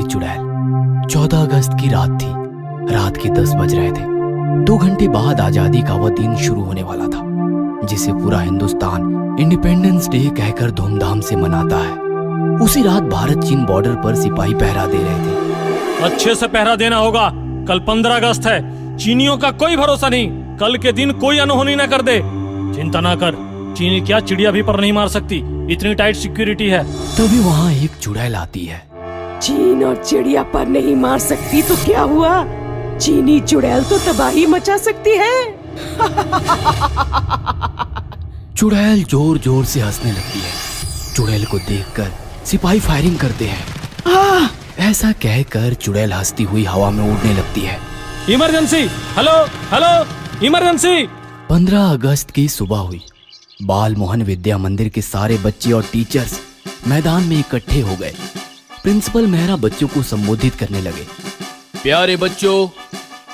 चुड़ैल। 14 अगस्त की रात थी। रात के 10 बज रहे थे। 2 घंटे बाद आजादी का वह दिन शुरू होने वाला था, जिसे पूरा हिंदुस्तान इंडिपेंडेंस डे कहकर धूमधाम से मनाता है। उसी रात भारत चीन बॉर्डर पर सिपाही पहरा दे रहे थे। अच्छे से पहरा देना होगा। कल 15 अगस्त है। चीनियों का कोई भरोसा नहीं। कल के दिन कोई अनहोनी न कर दे। चिंता ना कर, चीनी क्या चिड़िया भी पर नहीं मार सकती, इतनी टाइट सिक्योरिटी है। तभी वहाँ एक चुड़ैल आती है। चीन और चिड़िया पर नहीं मार सकती तो क्या हुआ? चीनी चुड़ैल तो तबाही मचा सकती है। चुड़ैल जोर जोर से हंसने लगती है। चुड़ैल को देखकर सिपाही फायरिंग करते हैं। ऐसा कहकर चुड़ैल हंसती हुई हवा में उड़ने लगती है। Emergency, hello hello, emergency. 15 अगस्त की सुबह हुई। बाल मोहन विद्या मंदिर के सारे बच्चे और टीचर्स मैदान में इकट्ठे हो गए। प्रिंसिपल मेहरा बच्चों को संबोधित करने लगे। प्यारे बच्चों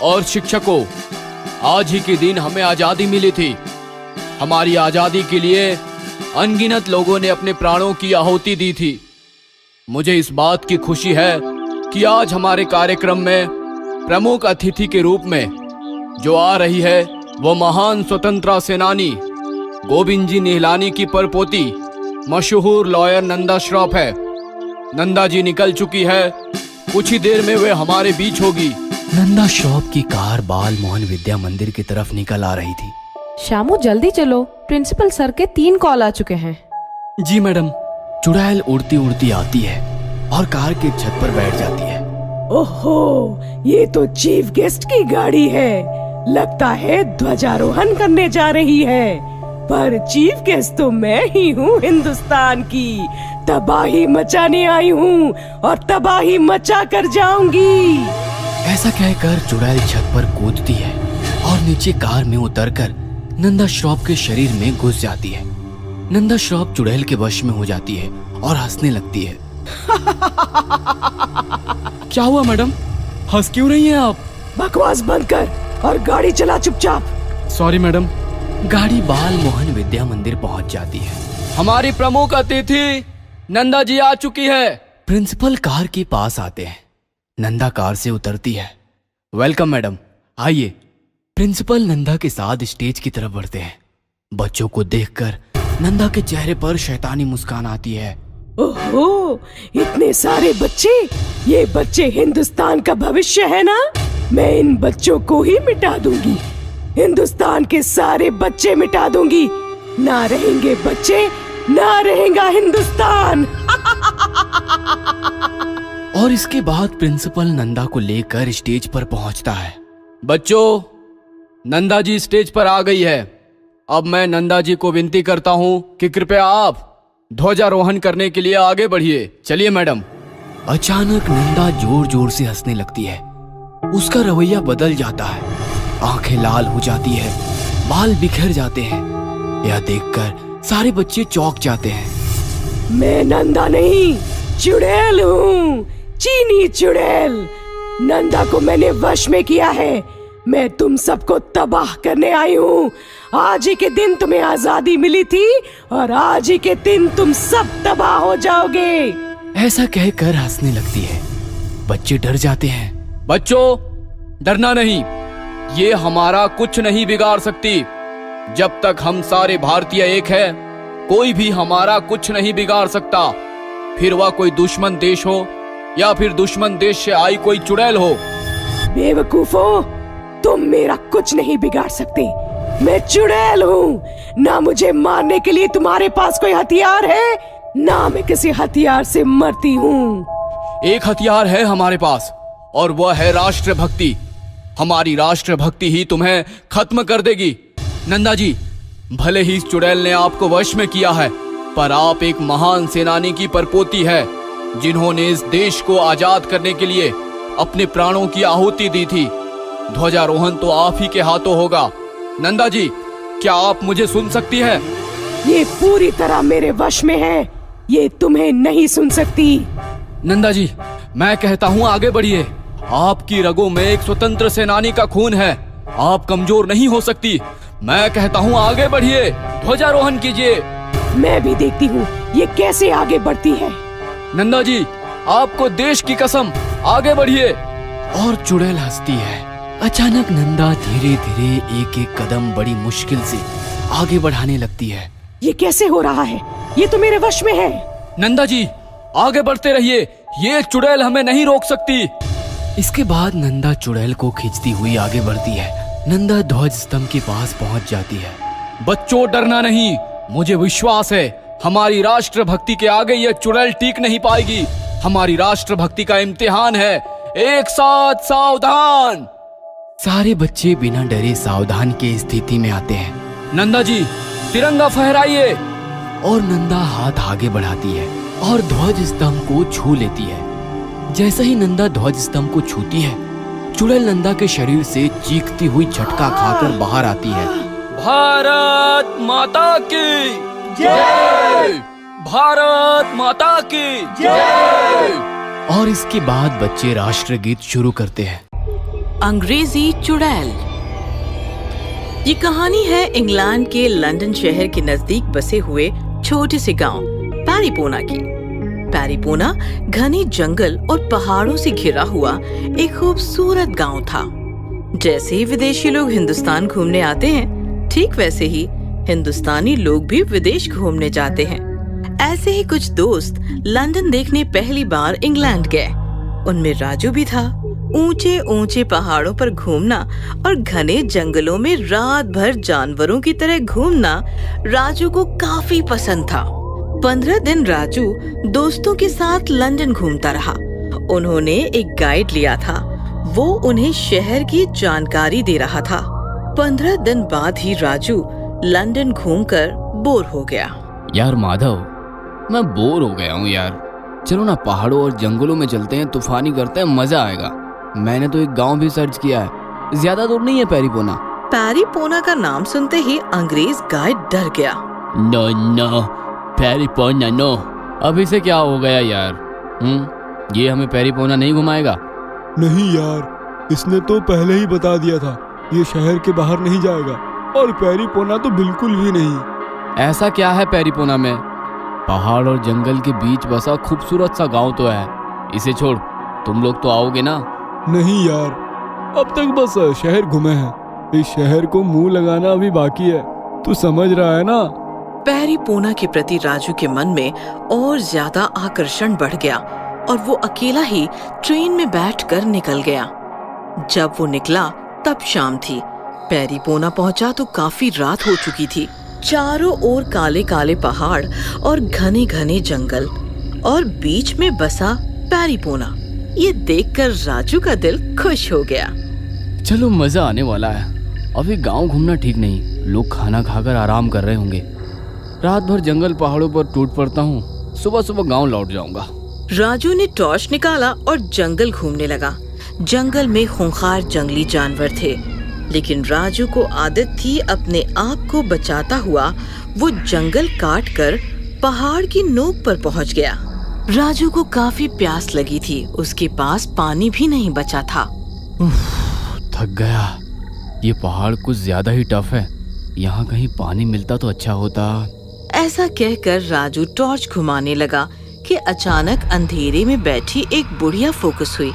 और शिक्षकों, आज ही के दिन हमें आजादी मिली थी। हमारी आजादी के लिए अनगिनत लोगों ने अपने प्राणों की आहुति दी थी। मुझे इस बात की खुशी है कि आज हमारे कार्यक्रम में प्रमुख अतिथि के रूप में जो आ रही है वो महान स्वतंत्रता सेनानी गोविंद जी निहलानी की परपोती मशहूर लॉयर नंदा श्रॉफ है। नंदा जी निकल चुकी है। कुछ ही देर में वे हमारे बीच होगी। नंदा श्रॉफ की कार बाल मोहन विद्या मंदिर की तरफ निकल आ रही थी। शामू जल्दी चलो, प्रिंसिपल सर के 3 कॉल आ चुके हैं। जी मैडम। चुड़ैल उड़ती उड़ती आती है और कार के छत पर बैठ जाती है। ओहो, ये तो चीफ गेस्ट की गाड़ी है। लगता है ध्वजारोहण करने जा रही है। पर चीफ गेस्ट तो मैं ही हूँ हिंदुस्तान की। तबाही मचाने आई हूँ और तबाही मचा कर जाऊंगी। ऐसा कहकर चुड़ैल छत पर कूदती है और नीचे कार में उतरकर नंदा श्रॉफ के शरीर में घुस जाती है। नंदा श्रॉफ चुड़ैल के वश में हो जाती है और हंसने लगती है। क्या हुआ मैडम, हंस क्यों रही हैं आप? बकवास बंद कर और गाड़ी चला चुपचाप। Sorry madam. गाड़ी बाल मोहन विद्या मंदिर पहुंच जाती है। हमारी प्रमुख अतिथि नंदा जी आ चुकी है। प्रिंसिपल कार के पास आते हैं। नंदा कार से उतरती है। वेलकम मैडम, आइए। प्रिंसिपल नंदा के साथ स्टेज की तरफ बढ़ते हैं। बच्चों को देखकर नंदा के चेहरे पर शैतानी मुस्कान आती है। ओहो, इतने सारे बच्चे। ये बच्चे हिंदुस्तान का भविष्य है ना? मैं इन बच्चों को ही मिटा दूंगी। हिंदुस्तान के सारे बच्चे मिटा दूंगी। ना रहेंगे बच्चे, ना रहेगा हिंदुस्तान। और इसके बाद प्रिंसिपल नंदा को लेकर स्टेज पर पहुंचता है। बच्चों, नंदा जी स्टेज पर आ गई है। अब मैं नंदा जी को विनती करता हूँ कि कृपया आप ध्वजारोहण करने के लिए आगे बढ़िए। चलिए मैडम। अचानक नंदा जोर जोर से हंसने लगती है। उसका रवैया बदल जाता है। आंखें लाल हो जाती है, बाल बिखर जाते हैं। यह देखकर सारे बच्चे चौंक जाते हैं। मैं नंदा नहीं, चुड़ैल हूँ। चीनी चुड़ैल। नंदा को मैंने वश में किया है। मैं तुम सबको तबाह करने आई हूँ। आज ही के दिन तुम्हें आजादी मिली थी और आज ही के दिन तुम सब तबाह हो जाओगे। ऐसा कहकर हंसने लगती है। बच्चे डर जाते हैं। बच्चों, डरना नहीं। ये हमारा कुछ नहीं बिगाड़ सकती। जब तक हम सारे भारतीय एक हैं, कोई भी हमारा कुछ नहीं बिगाड़ सकता। फिर वह कोई दुश्मन देश हो या फिर दुश्मन देश से आई कोई चुड़ैल हो। बेवकूफों, तुम मेरा कुछ नहीं बिगाड़ सकते। मैं चुड़ैल हूँ। ना मुझे मारने के लिए तुम्हारे पास कोई हथियार है, ना मैं किसी हथियार से मरती हूँ। एक हथियार है हमारे पास और वह है राष्ट्रभक्ति। हमारी राष्ट्रभक्ति ही तुम्हें खत्म कर देगी। नंदा जी, भले ही इस चुड़ैल ने आपको वश में किया है, पर आप एक महान सेनानी की परपोती है, जिन्होंने इस देश को आजाद करने के लिए अपने प्राणों की आहुति दी थी। ध्वजारोहण तो आप ही के हाथों होगा। नंदा जी, क्या आप मुझे सुन सकती हैं? ये पूरी तरह मेरे वश में है। ये तुम्हें नहीं सुन सकती। नंदा जी, मैं कहता हूँ आगे बढ़िए। आपकी रगों में एक स्वतंत्र सेनानी का खून है। आप कमजोर नहीं हो सकती। मैं कहता हूँ आगे बढ़िए, ध्वजारोहण कीजिए। मैं भी देखती हूँ ये कैसे आगे बढ़ती है। नंदा जी, आपको देश की कसम, आगे बढ़िए। और चुड़ैल हंसती है। अचानक नंदा धीरे धीरे एक एक कदम बड़ी मुश्किल से आगे बढ़ाने लगती है। ये कैसे हो रहा है? ये तो मेरे वश में है। नंदा जी आगे बढ़ते रहिए, ये चुड़ैल हमें नहीं रोक सकती। इसके बाद नंदा चुड़ैल को खींचती हुई आगे बढ़ती है। नंदा ध्वज स्तंभ के पास पहुंच जाती है। बच्चों डरना नहीं, मुझे विश्वास है हमारी राष्ट्रभक्ति के आगे यह चुड़ैल टीक नहीं पाएगी। हमारी राष्ट्रभक्ति का इम्तिहान है, एक साथ सावधान। सारे बच्चे बिना डरे सावधान की स्थिति में आते हैं। नंदा जी तिरंगा फहराइए। और नंदा हाथ आगे बढ़ाती है और ध्वज स्तंभ को छू लेती है। जैसे ही नंदा ध्वज स्तंभ को छूती है, चुड़ैल नंदा के शरीर से चीखती हुई झटका खाकर बाहर आती है। भारत माता की जय, भारत माता की जय। और इसके बाद बच्चे राष्ट्रगीत शुरू करते हैं। अंग्रेजी चुड़ैल। ये कहानी है इंग्लैंड के लंदन शहर के नजदीक बसे हुए छोटे से गांव पैरीपोना की। पैरीपोना घने जंगल और पहाड़ों से घिरा हुआ एक खूबसूरत गांव था। जैसे ही विदेशी लोग हिंदुस्तान घूमने आते हैं, ठीक वैसे ही हिंदुस्तानी लोग भी विदेश घूमने जाते हैं। ऐसे ही कुछ दोस्त लंदन देखने पहली बार इंग्लैंड गए। उनमें राजू भी था। ऊंचे ऊंचे पहाड़ों पर घूमना और घने जंगलों में रात भर जानवरों की तरह घूमना राजू को काफी पसंद था। 15 दिन राजू दोस्तों के साथ लंदन घूमता रहा। उन्होंने एक गाइड लिया था, वो उन्हें शहर की जानकारी दे रहा था। 15 दिन बाद ही राजू लंदन घूमकर बोर हो गया। यार माधव, मैं बोर हो गया हूँ यार। चलो ना पहाड़ों और जंगलों में चलते हैं, तूफानी करते हैं, मजा आएगा। मैंने तो एक गांव भी सर्च किया है, ज्यादा दूर नहीं है पैरीपोना। पैरीपोना का नाम सुनते ही अंग्रेज गाइड डर गया। नो नो, पैरीपोना नो। अभी से क्या हो गया यार? ये हमें पैरीपोना नहीं घुमाएगा? नहीं यार, इसने तो पहले ही बता दिया था ये शहर के बाहर नहीं जाएगा, और पैरीपोना तो बिल्कुल भी नहीं। ऐसा क्या है पैरीपोना में? पहाड़ और जंगल के बीच बसा खूबसूरत सा गांव तो है। इसे छोड़, तुम लोग तो आओगे ना? नहीं यार, अब तक बस शहर घूमे हैं। इस शहर को मुंह लगाना अभी बाकी है, तू समझ रहा है ना? पैरीपोना के प्रति राजू के मन में और ज्यादा आकर्षण बढ़ गया और वो अकेला ही ट्रेन में बैठकर निकल गया। जब वो निकला तब शाम थी। पैरीपोना पहुंचा तो काफी रात हो चुकी थी। चारों ओर काले काले पहाड़ और घने घने जंगल और बीच में बसा पैरीपोना। ये देखकर राजू का दिल खुश हो गया। चलो मजा आने वाला है। अभी गांव घूमना ठीक नहीं, लोग खाना खाकर आराम कर रहे होंगे। रात भर जंगल पहाड़ों पर टूट पड़ता हूँ, सुबह सुबह गांव लौट जाऊंगा। राजू ने टॉर्च निकाला और जंगल घूमने लगा। जंगल में खूंखार जंगली जानवर थे, लेकिन राजू को आदत थी अपने आप को बचाता हुआ वो जंगल काट कर पहाड़ की नोक पर पहुंच गया। राजू को काफी प्यास लगी थी, उसके पास पानी भी नहीं बचा था। थक गया, ये पहाड़ कुछ ज्यादा ही टफ है। यहाँ कहीं पानी मिलता तो अच्छा होता। ऐसा कहकर राजू टॉर्च घुमाने लगा कि अचानक अंधेरे में बैठी एक बुढ़िया फोकस हुई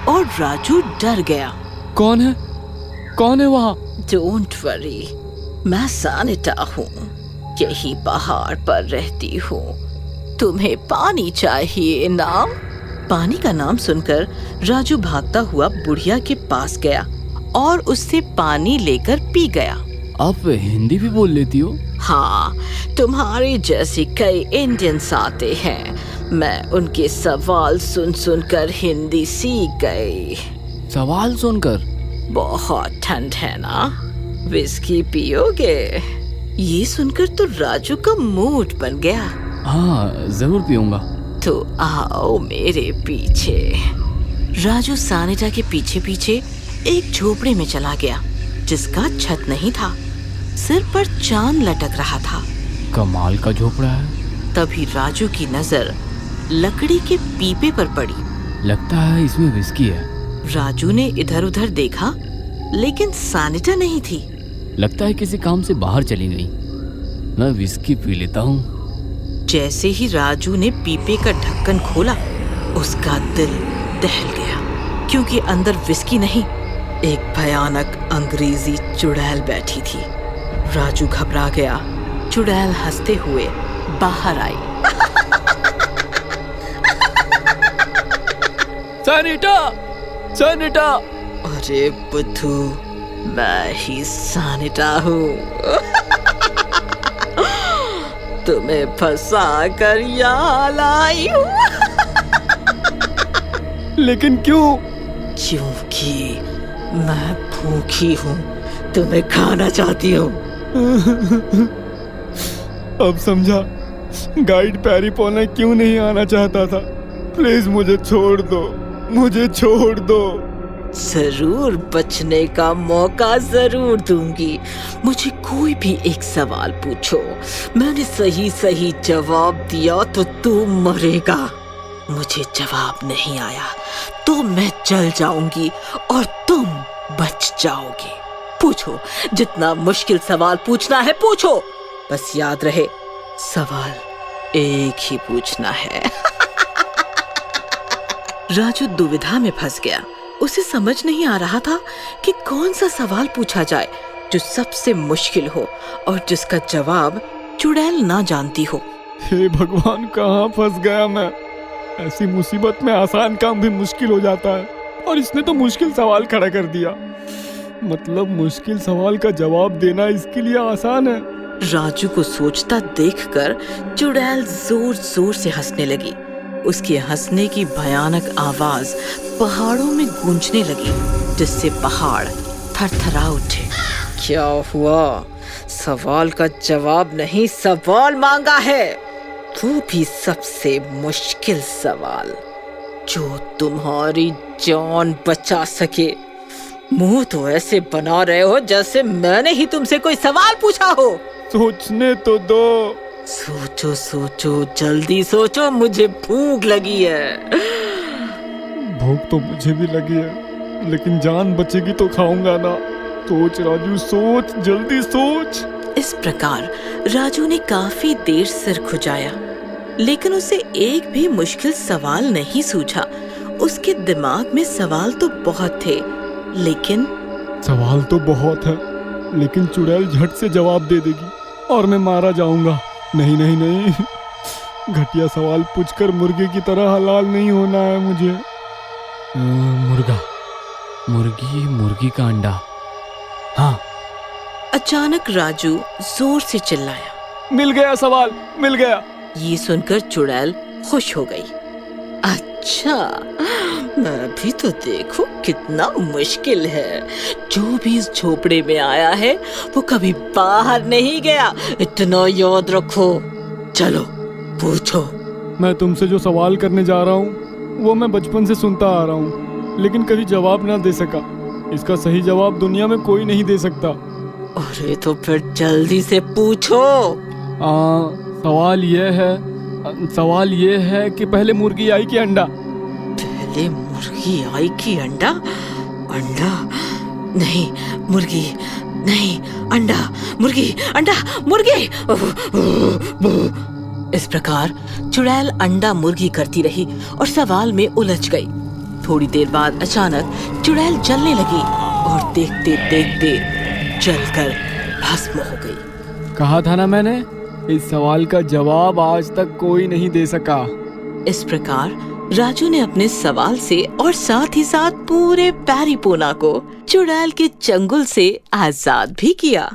और राजू डर गया। कौन है? कौन है वहाँ? डोंट वरी, मैं सानिटा हूँ, यही पहाड़ पर रहती हूँ। तुम्हें पानी चाहिए ना? पानी का नाम सुनकर राजू भागता हुआ बुढ़िया के पास गया और उससे पानी लेकर पी गया। आप हिंदी भी बोल लेती हो? हाँ, तुम्हारे जैसे कई इंडियंस आते हैं, मैं उनके सवाल सुन सुनकर हिंदी सीख गई। सवाल सुनकर? बहुत ठंड है ना, विस्की पियोगे? ये सुनकर तो राजू का मूड बन गया। हाँ जरूर पीऊंगा। तो आओ मेरे पीछे। राजू सानिटा के पीछे पीछे एक झोपड़े में चला गया जिसका छत नहीं था, सिर पर चांद लटक रहा था। कमाल का झोपड़ा है। तभी राजू की नजर लकड़ी के पीपे पर पड़ी। लगता है इसमें विस्की है। राजू ने इधर उधर देखा, लेकिन सानिटा नहीं थी। लगता है किसी काम से बाहर चली गई। मैं विस्की पी लेता हूँ। जैसे ही राजू ने पीपे का ढक्कन खोला, उसका दिल दहल गया, क्योंकि अंदर विस्की नहीं, एक भयानक अंग्रेजी चुड़ैल बैठी थी। राजू घबरा गया। चुड़ैल हंसते हुए बाहर आई। सैनिटा, सैनिटा। अरे बुद्धू, मैं ही सैनिटा हूँ। तुम्हें फंसा कर यहाँ लाई हूँ। लेकिन क्यों? क्योंकि मैं भूखी हूँ, तुम्हें खाना चाहती हूँ। अब समझा गाइड पैरीपोना क्यों नहीं आना चाहता था। प्लीज मुझे छोड़ दो, मुझे छोड़ दो। जरूर बचने का मौका जरूर दूंगी। मुझे कोई भी एक सवाल पूछो, मैंने सही सही जवाब दिया तो तू मरेगा। मुझे जवाब नहीं आया तो मैं जल जाऊंगी और तुम बच जाओगे। पूछो, जितना मुश्किल सवाल पूछना है पूछो, बस याद रहे सवाल एक ही पूछना है। राजू दुविधा में फंस गया। उसे समझ नहीं आ रहा था कि कौन सा सवाल पूछा जाए जो सबसे मुश्किल हो और जिसका जवाब चुड़ैल ना जानती हो। हे भगवान, कहाँ फंस गया मैं। ऐसी मुसीबत में आसान काम भी मुश्किल हो जाता है और इसने तो मुश्किल सवाल खड़ा कर दिया। मतलब मुश्किल सवाल का जवाब देना इसके लिए आसान है। राजू को सोचता देखकर चुड़ैल जोर जोर से हंसने लगी। उसके हंसने की भयानक आवाज पहाड़ों में गूंजने लगी, जिससे पहाड़ थरथरा उठे। क्या हुआ? सवाल का जवाब नहीं, सवाल मांगा है, वो भी सबसे मुश्किल सवाल जो तुम्हारी जान बचा सके। मुंह तो ऐसे बना रहे हो जैसे मैंने ही तुमसे कोई सवाल पूछा हो। सोचने तो दो। सोचो सोचो, जल्दी सोचो, मुझे भूख लगी है। भूख तो मुझे भी लगी है, लेकिन जान बचेगी तो खाऊंगा ना। सोच राजू, सोच, जल्दी सोच। इस प्रकार राजू ने काफी देर सिर खुजाया, लेकिन उसे एक भी मुश्किल सवाल नहीं सूझा। उसके दिमाग में सवाल तो बहुत थे, लेकिन सवाल तो बहुत है, लेकिन चुड़ैल झट से जवाब दे देगी और मैं मारा जाऊंगा। नहीं नहीं नहीं, घटिया सवाल पूछकर मुर्गे की तरह हलाल नहीं होना है मुझे। मुर्गा, मुर्गी का अंडा। हाँ। अचानक राजू जोर से चिल्लाया। मिल गया सवाल, मिल गया। ये सुनकर चुड़ैल खुश हो गई। अच्छा, मैं भी तो देखूं कितना मुश्किल है। जो भी इस झोपड़े में आया है वो कभी बाहर नहीं गया, इतना याद रखो। चलो पूछो। मैं तुमसे जो सवाल करने जा रहा हूँ वो मैं बचपन से सुनता आ रहा हूँ, लेकिन कभी जवाब ना दे सका। इसका सही जवाब दुनिया में कोई नहीं दे सकता। अरे तो फिर जल्दी से पूछो। सवाल ये है कि पहले मुर्गी आई कि अंडा? पहले मुर्गी आई कि अंडा? अंडा नहीं, मुर्गी नहीं, अंडा, मुर्गी, अंडा, मुर्गी। इस प्रकार चुड़ैल अंडा मुर्गी करती रही और सवाल में उलझ गई। थोड़ी देर बाद अचानक चुड़ैल जलने लगी और देखते देखते जलकर भस्म हो गई। कहा था ना मैंने, इस सवाल का जवाब आज तक कोई नहीं दे सका। इस प्रकार राजू ने अपने सवाल से और साथ ही साथ पूरे पैरीपोना को चुड़ैल के चंगुल से आजाद भी किया।